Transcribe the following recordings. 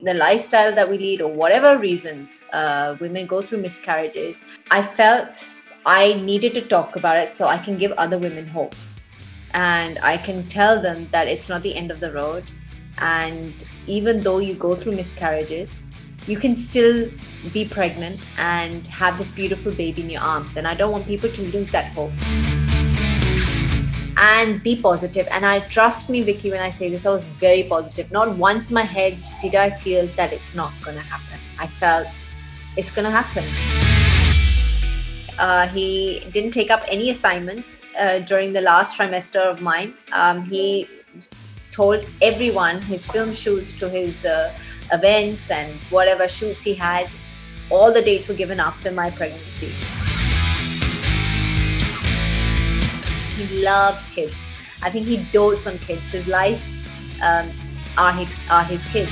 the lifestyle that we lead, or whatever reasons women go through miscarriages, I felt I needed to talk about it so I can give other women hope. And I can tell them that it's not the end of the road. And even though you go through miscarriages, you can still be pregnant and have this beautiful baby in your arms. And I don't want people to lose that hope. And be positive. And I trust me, Vicky, when I say this, I was very positive. Not once in my head did I feel that it's not going to happen. I felt it's going to happen. He didn't take up any assignments during the last trimester of mine. He told everyone, his film shoots to his events and whatever shoots he had, all the dates were given after my pregnancy. He loves kids. I think he dotes on kids. His life are his kids.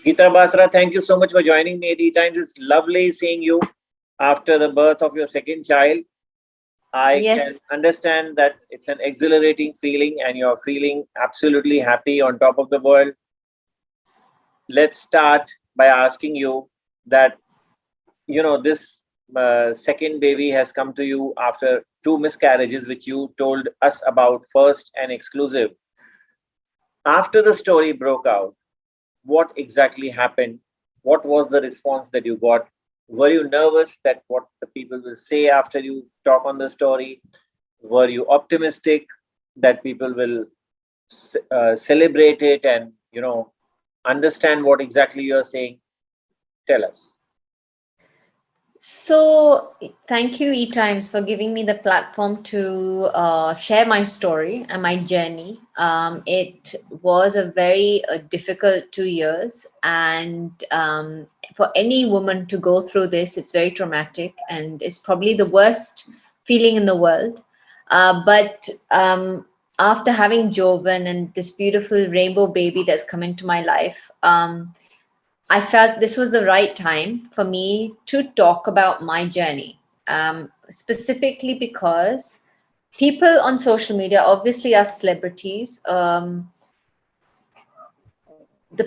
Geeta Basra, thank you so much for joining me at ETimes. It's lovely seeing you after the birth of your second child. I can understand that it's an exhilarating feeling and you're feeling absolutely happy, on top of the world. Let's start by asking you that, this second baby has come to you after 2 miscarriages, which you told us about first and exclusive. After the story broke out, what exactly happened? What was the response that you got? Were you nervous that what the people will say after you talk on the story? Were you optimistic that people will celebrate it and, understand what exactly you're saying? Tell us. So thank you, ETimes, for giving me the platform to share my story and my journey. It was a very difficult 2 years, and for any woman to go through this, it's very traumatic, and it's probably the worst feeling in the world. But after having Jovan and this beautiful rainbow baby that's come into my life, I felt this was the right time for me to talk about my journey, specifically because people on social media obviously are celebrities. The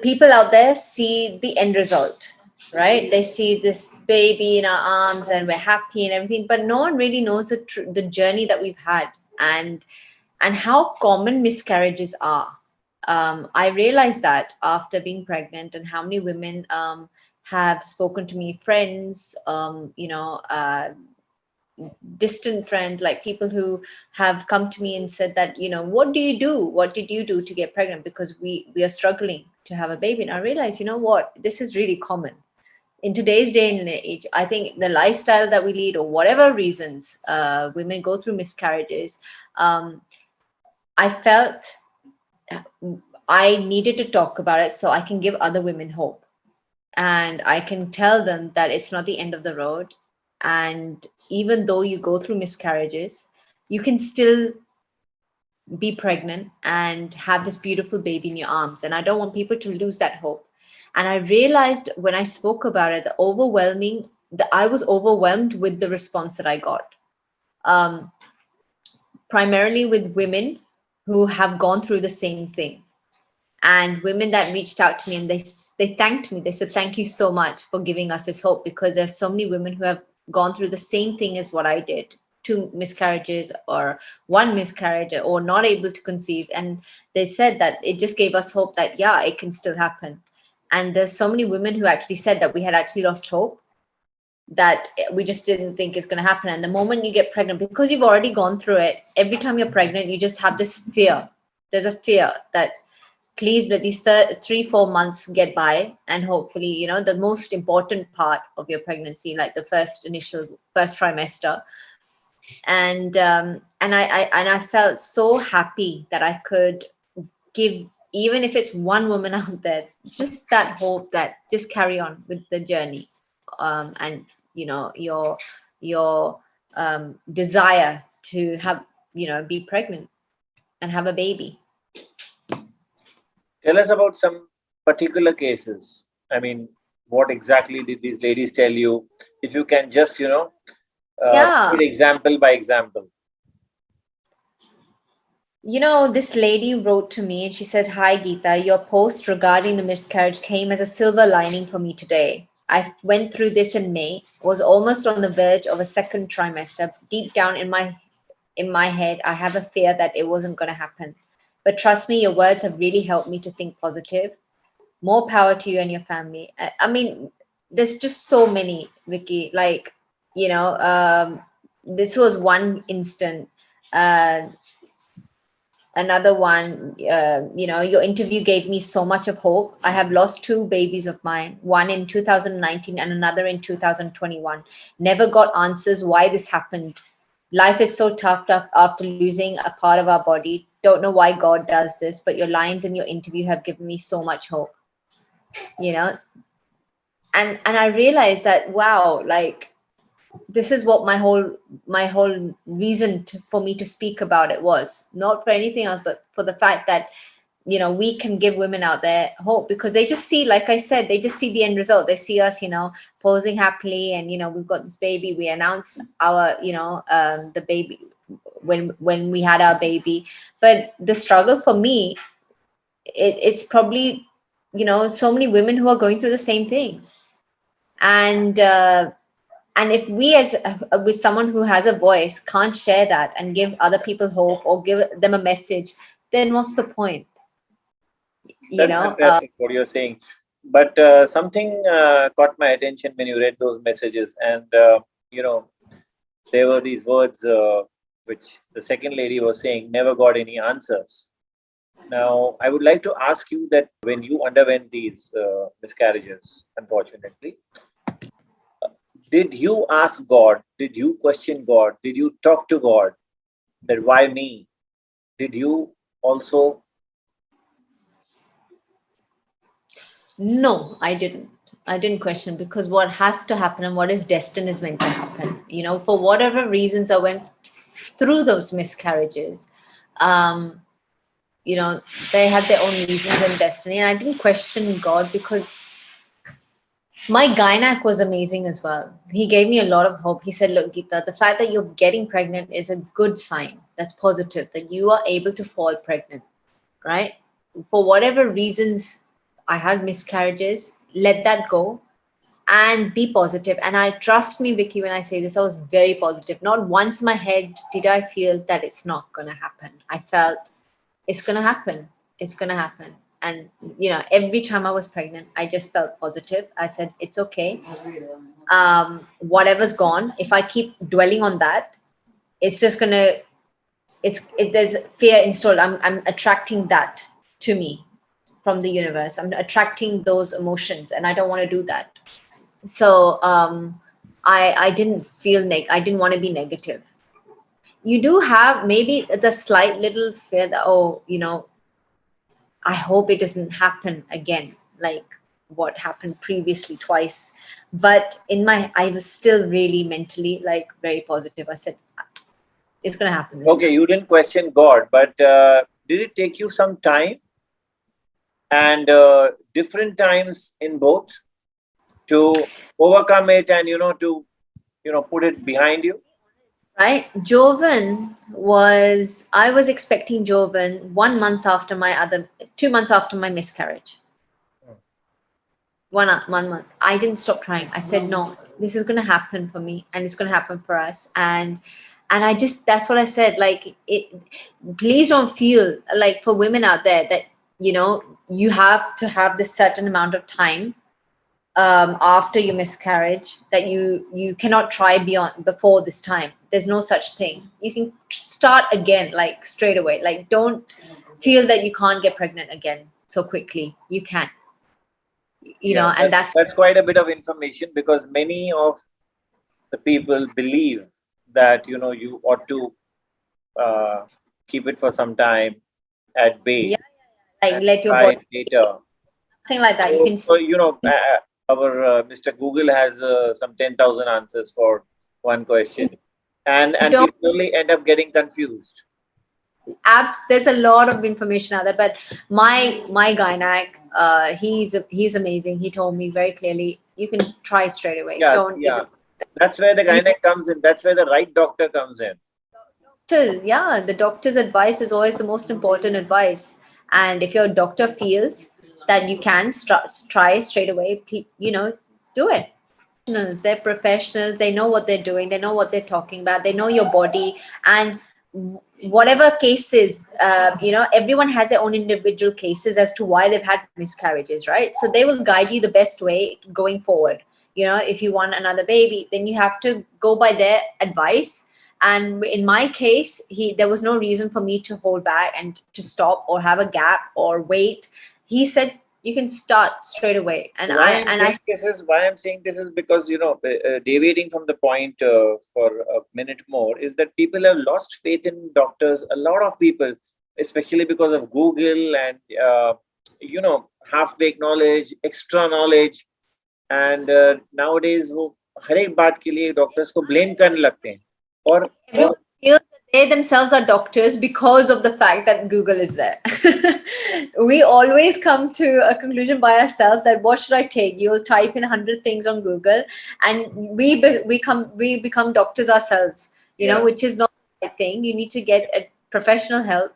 people out there see the end result, right? They see this baby in our arms and we're happy and everything, but no one really knows the journey that we've had and how common miscarriages are. I realized that after being pregnant, and how many women have spoken to me, friends, distant friends, like people who have come to me and said that, what do you do? What did you do to get pregnant? Because we are struggling to have a baby. And I realized, this is really common. In today's day and age, I think the lifestyle that we lead, or whatever reasons women go through miscarriages, I felt I needed to talk about it so I can give other women hope. And I can tell them that it's not the end of the road. And even though you go through miscarriages, you can still be pregnant and have this beautiful baby in your arms. And I don't want people to lose that hope. And I realized when I spoke about it, I was overwhelmed with the response that I got. Primarily with women who have gone through the same thing. And women that reached out to me and they thanked me. They said, thank you so much for giving us this hope, because there's so many women who have gone through the same thing as what I did, 2 miscarriages or 1 miscarriage, or not able to conceive. And they said that it just gave us hope that, yeah, it can still happen. And there's so many women who actually said that we had actually lost hope, that we just didn't think it's going to happen. And the moment you get pregnant, because you've already gone through it, every time you're pregnant, you just have this fear. There's a fear that please let these 3-4 months get by, and hopefully, the most important part of your pregnancy, like the first trimester. And I felt so happy that I could give, even if it's one woman out there, just that hope that just carry on with the journey, and your desire to have, be pregnant and have a baby. Tell us about some particular cases. I mean, what exactly did these ladies tell you? If you can just, example by example. This lady wrote to me and she said, "Hi, Geeta, your post regarding the miscarriage came as a silver lining for me today. I went through this in May, was almost on the verge of a second trimester. Deep down in my head, I have a fear that it wasn't going to happen. But trust me, your words have really helped me to think positive. More power to you and your family." I mean, there's just so many, Vicky. This was one instant. Uh, Another one, your interview gave me so much of hope. I have lost two babies of mine, one in 2019 and another in 2021. Never got answers why this happened. Life is so tough after losing a part of our body. Don't know why God does this, but your lines in your interview have given me so much hope. You know, and I realized that, wow, like, this is what my whole reason for me to speak about it was, not for anything else, but for the fact that we can give women out there hope, because they just see, like I said, they just see the end result. They see us posing happily, and we've got this baby. We announce our the baby when we had our baby. But the struggle for me, it's probably so many women who are going through the same thing. And if we, as with someone who has a voice, can't share that and give other people hope or give them a message, then what's the point? That's fantastic what you're saying. But something caught my attention when you read those messages, and there were these words which the second lady was saying, never got any answers. Now, I would like to ask you that when you underwent these miscarriages, unfortunately, did you ask God? Did you question God? Did you talk to God that why me? Did you also? No, I didn't. I didn't question, because what has to happen and what is destined is meant to happen. For whatever reasons I went through those miscarriages, um, they had their own reasons and destiny. And I didn't question God, because my gynac was amazing as well. He gave me a lot of hope. He said, "Look, Geeta, the fact that you're getting pregnant is a good sign. That's positive, that you are able to fall pregnant, right? For whatever reasons I had miscarriages, let that go and be positive." And I, trust me, Vicky, when I say this, I was very positive. Not once in my head did I feel that it's not going to happen. I felt it's going to happen. It's going to happen. And, every time I was pregnant, I just felt positive. I said, it's okay. Whatever's gone, if I keep dwelling on that, it's just going to, there's fear installed. I'm attracting that to me from the universe. I'm attracting those emotions, and I don't want to do that. So I didn't feel I didn't want to be negative. You do have maybe the slight little fear that, I hope it doesn't happen again, like what happened previously twice. But I was still really mentally like very positive. I said, it's going to happen this Okay, time. you didn't question God, but did it take you some time and different times in both to overcome it and to put it behind you? Right? I was expecting Jovan 1 month after 2 months after my miscarriage. 1 month. I didn't stop trying. I said, no, this is going to happen for me, and it's going to happen for us. And I just, that's what I said. Like, please don't feel like, for women out there, that, you have to have this certain amount of time after your miscarriage, that you cannot try before this time. There's no such thing. You can start again, like straight away. Like, don't feel that you can't get pregnant again so quickly. You can. And that's quite a bit of information, because many of the people believe that you ought to keep it for some time at bay, like let your try body, it later. thing like that. You can. So our Mr. Google has some 10,000 answers for one question, and Don't people only end up getting confused. apps. There's a lot of information out there, but my gynac, he's amazing. He told me very clearly, you can try straight away. Yeah, Don't yeah. That's where the gynaec comes in. That's where the right doctor comes in. Yeah, the doctor's advice is always the most important advice. And if your doctor feels that you can try straight away, do it. They're professionals. They know what they're doing. They know what they're talking about. They know your body. And whatever cases, everyone has their own individual cases as to why they've had miscarriages, right? So they will guide you the best way going forward. If you want another baby, then you have to go by their advice. And in my case, there was no reason for me to hold back and to stop or have a gap or wait. He said you can start straight away. And why I'm saying this is because deviating from the point for a minute more is that people have lost faith in doctors. A lot of people, especially because of Google and half-baked knowledge, extra knowledge, and nowadays वो हर एक बात के लिए doctors को blame करने लगते हैं और everyone feels that they themselves are doctors because of the fact that Google is there. We always come to a conclusion by ourselves that what should I take? You'll type in 100 things on Google, and we become doctors ourselves. Which is not the right thing. You need to get a professional help,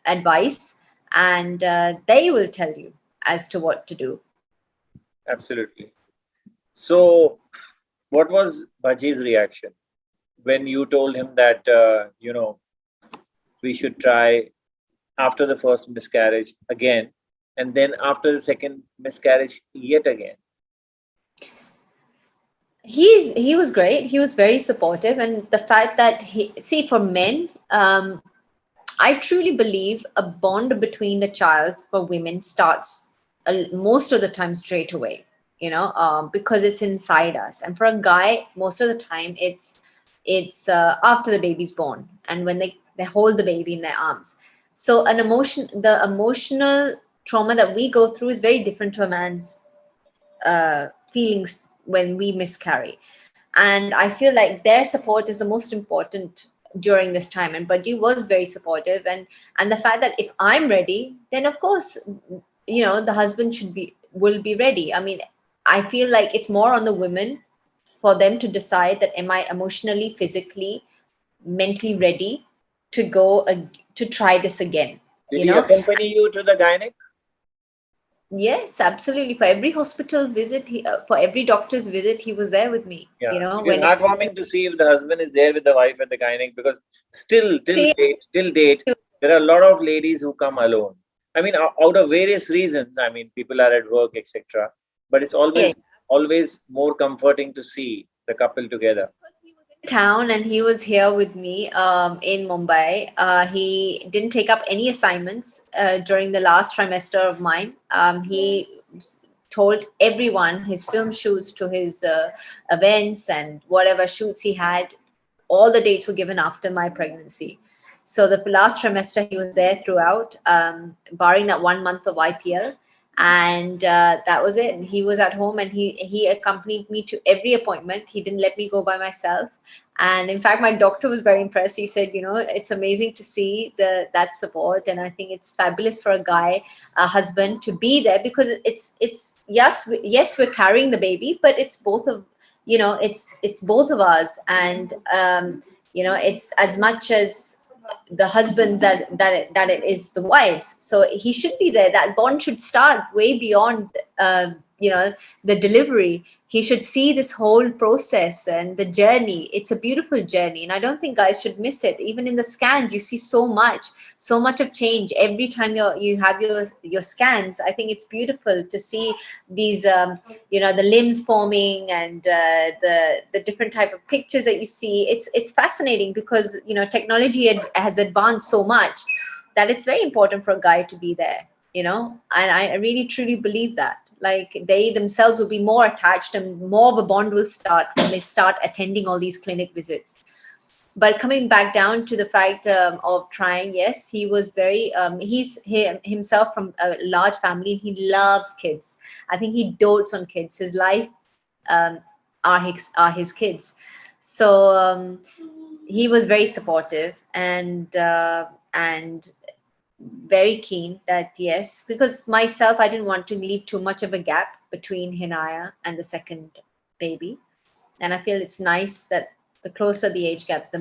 advice, and they will tell you as to what to do. Absolutely. So, what was Bhaji's reaction when you told him that, we should try after the first miscarriage again, and then after the second miscarriage yet again? He was great. He was very supportive. And the fact that for men, I truly believe a bond between the child for women starts most of the time straight away, because it's inside us. And for a guy, most of the time it's after the baby's born and when they hold the baby in their arms. So the emotional trauma that we go through is very different to a man's feelings when we miscarry. And I feel like their support is the most important during this time. And Bhaji was very supportive, and the fact that if I'm ready, then of course, the husband will be ready. I mean, I feel like it's more on the women for them to decide that am I emotionally, physically, mentally ready to go to try this again. Did he accompany you to the gynec? Yes, absolutely. For every hospital visit, for every doctor's visit, he was there with me. Yeah, it's heartwarming to see if the husband is there with the wife at the gynec, because till date, there are a lot of ladies who come alone. I mean, out of various reasons. I mean, people are at work, etc. But it's always more comforting to see the couple together. Town, and he was here with me in Mumbai. He didn't take up any assignments during the last trimester of mine. He told everyone his film shoots to his events and whatever shoots he had, all the dates were given after my pregnancy. So the last trimester he was there throughout, barring that 1 month of IPL. And that was it. He was at home, and he accompanied me to every appointment. He didn't let me go by myself. And in fact, my doctor was very impressed. He said, it's amazing to see that support. And I think it's fabulous for a husband to be there, because it's yes, we're carrying the baby, but it's both of, it's both of us. And, it's as much as the husbands that it is the wives. So he should be there. That bond should start way beyond the delivery. He should see this whole process and the journey. It's a beautiful journey, and I don't think guys should miss it. Even in the scans, you see so much of change every time you have your scans. I think it's beautiful to see these the limbs forming, and the different type of pictures that you see. It's fascinating, because technology has advanced so much that it's very important for a guy to be there, and I really truly believe that. Like, they themselves will be more attached, and more of a bond will start when they start attending all these clinic visits. But coming back down to the fact of trying, yes, he was very, he's himself from a large family, and he loves kids. I think he dotes on kids. His life are his kids. So he was very supportive, and very keen that yes, because myself, I didn't want to leave too much of a gap between Hinaya and the second baby. And I feel it's nice that the closer the age gap,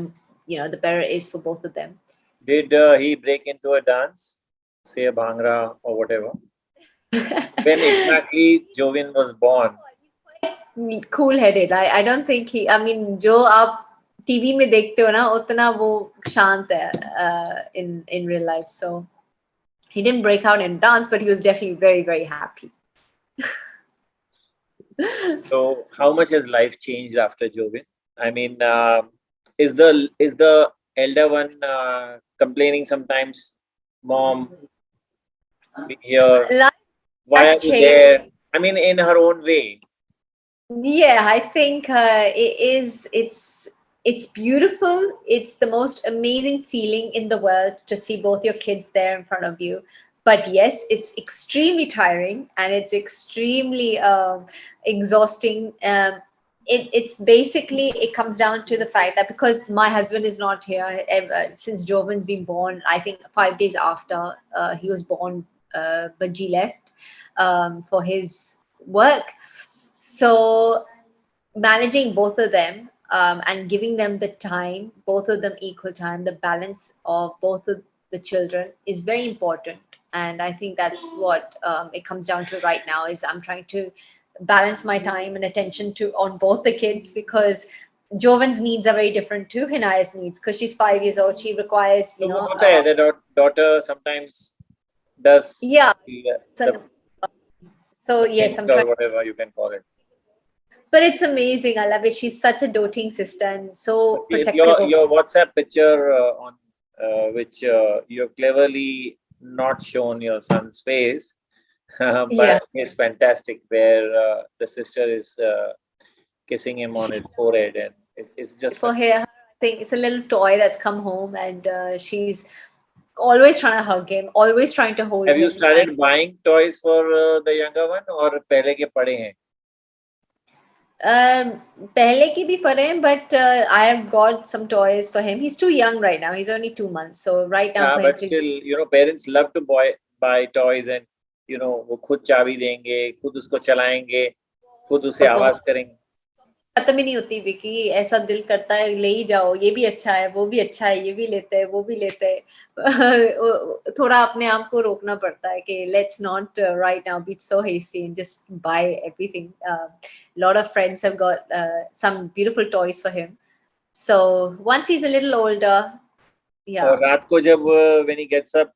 the better it is for both of them. Did he break into a dance, say a bhangra or whatever? When exactly Jovan was born? Cool headed. I don't think I mean, जो आप TV में देखते हो ना उतना वो शांत है in real life. So he didn't break out in dance, but he was definitely very, very happy. So how much has life changed after Jovan? I mean, is the elder one complaining sometimes? Mom, be here. Life Why are has you changed. there? I mean, in her own way. Yeah, I think it's beautiful. It's the most amazing feeling in the world to see both your kids there in front of you. But yes, it's extremely tiring and it's extremely exhausting. It's basically, it comes down to the fact that because my husband is not here since Jovan's been born, I think 5 days after he was born, Baji left for his work. So managing both of them and giving them the time, both of them equal time, the balance of both of the children is very important. And I think that's what it comes down to right now is I'm trying to balance my time and attention to on both the kids because Jovan's needs are very different to Hinaya's needs because she's 5 years old. She requires, So वो होता है, the daughter sometimes does yeah. the So the yes, I'm or trying. whatever you can call it. But it's amazing. I love it. She's such a doting sister and so protective of. Your WhatsApp picture on which you have cleverly not shown your son's face, but Yeah. it's fantastic. Where the sister is kissing him on his forehead, and it's just For her, I think it's a little toy that's come home, and she's always trying to hug him, always trying to hold Have you him. started buying toys for the younger one, or पहले के पड़े हैं? पहले की भी पढ़े हैं, but I have got some toys for him. He's too young right now. He's only 2 months, so right now for him But still, parents love to buy toys, and वो खुद चाबी देंगे, खुद उसको चलाएंगे, खुद उसे आवाज करेंगे. खत्म ही नहीं होती विकी. ऐसा दिल करता है ले ही जाओ, ये भी अच्छा है, वो भी अच्छा है, ये भी लेते हैं, वो भी लेते हैं. थोड़ा अपने आप को रोकना पड़ता है कि let's not right now be so hasty and just buy everything. Lot of friends have got some beautiful toys for him, so once he's a little older, yeah. और रात को जब when he gets up,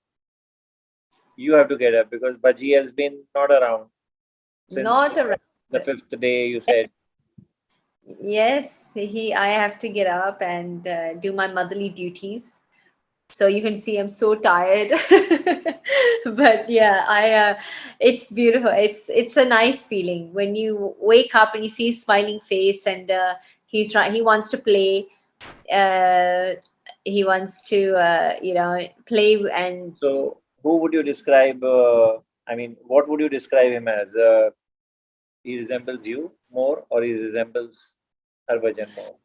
you have to get up because Baji has been not around since Not around. the 5th day, you said. Yes, I have to get up and do my motherly duties. So you can see I'm so tired. But yeah, it's beautiful. It's a nice feeling when you wake up and you see his smiling face and he wants to play. He wants to play. And So who would you describe I mean, what would you describe him as? He resembles you more, or he resembles Harbhajan more?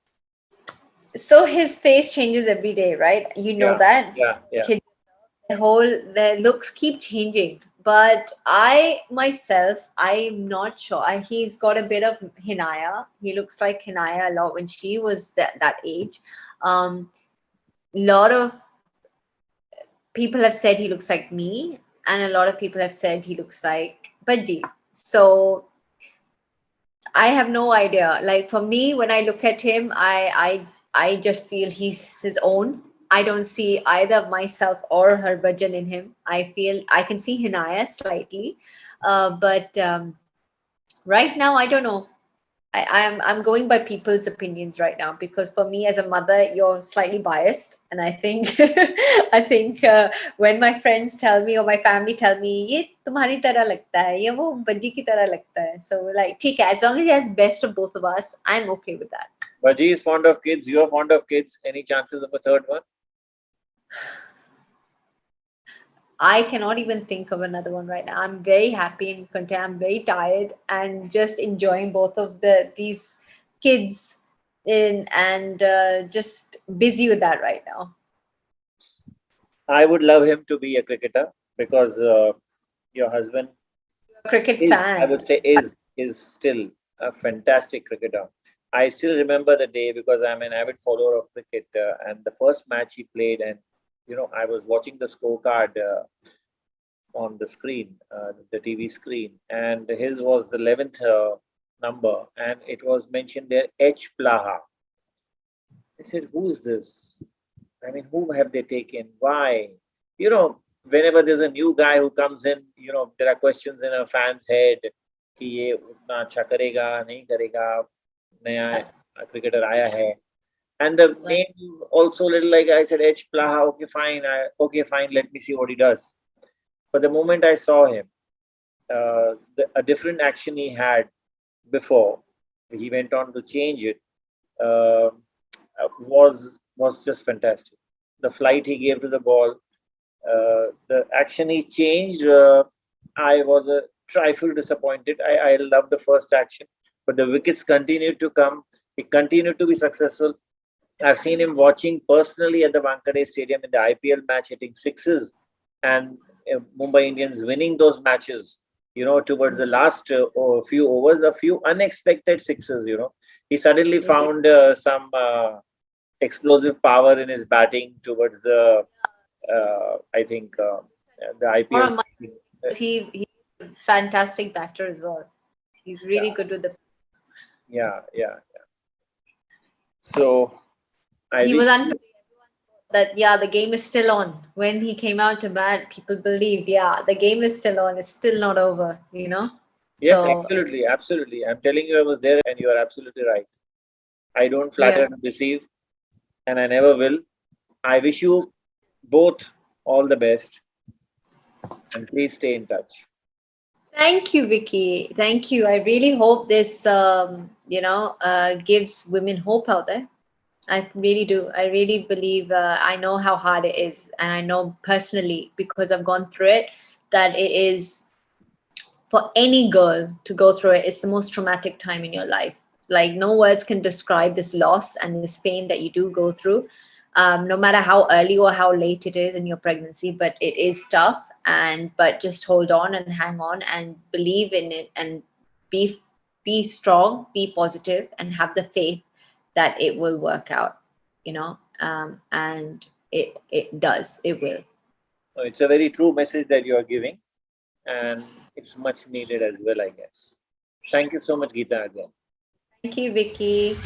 So his face changes every day, right? You know that. Yeah. Their looks keep changing. But I myself, I'm not sure. He's got a bit of Hinaya. He looks like Hinaya a lot when she was that age. Lot of people have said he looks like me, and a lot of people have said he looks like Baji. So I have no idea. Like for me, when I look at him, I just feel he's his own. I don't see either myself or Harbhajan in him. I feel I can see Hinaya slightly, but right now I don't know. I'm going by people's opinions right now because for me as a mother, you're slightly biased, and I think I think when my friends tell me or my family tell me, "ये तुम्हारी तरह लगता है, ये वो बज्जी की तरह लगता है," so like, ठीक है, as long as he has best of both of us, I'm okay with that. Baji is fond of kids. You are fond of kids. Any chances of a third one? I cannot even think of another one right now. I'm very happy and content. I'm very tired and just enjoying both of these kids and just busy with that right now. I would love him to be a cricketer because your husband, cricket fan, I would say, is still a fantastic cricketer. I still remember the day because I'm an avid follower of cricket, and the first match he played, and I was watching the scorecard on the screen, the TV screen, and his was the 11th number, and it was mentioned there H. Plaha. I said, "Who's this? I mean, who have they taken? Why?" Whenever there's a new guy who comes in, there are questions in a fan's head. कि ये उतना अच्छा करेगा नहीं करेगा नया cricketer आया है. And the name also little like I said, H. Plaha, okay, fine, let me see what he does. But the moment I saw him, a different action he had before, he went on to change it, was just fantastic. The flight he gave to the ball, the action he changed, I was a trifle disappointed. I loved the first action, but the wickets continued to come. He continued to be successful. I've seen him watching personally at the Wankhede Stadium in the IPL match, hitting sixes, and Mumbai Indians winning those matches. Towards the last few overs, a few unexpected sixes. He suddenly found some explosive power in his batting towards the, I think, the IPL. He's a fantastic batter as well. He's really good with the. Yeah. So he was unpredictable. That the game is still on. When he came out to bat, people believed the game is still on. It's still not over. Yes, absolutely. I'm telling you, I was there, and you are absolutely right. I don't flatter and deceive, and I never will. I wish you both all the best, and please stay in touch. Thank you, Vicky. Thank you. I really hope this, gives women hope out there. I really do. I really believe, I know how hard it is. And I know personally, because I've gone through it, that it is, for any girl to go through it, it's the most traumatic time in your life. Like, no words can describe this loss and this pain that you do go through, no matter how early or how late it is in your pregnancy. But it is tough. But just hold on and hang on and believe in it, and be strong, be positive, and have the faith that it will work out, and it does, it will. It's a very true message that you are giving, and it's much needed as well, I guess. Thank you so much, Geeta, again. Thank you, Vicky.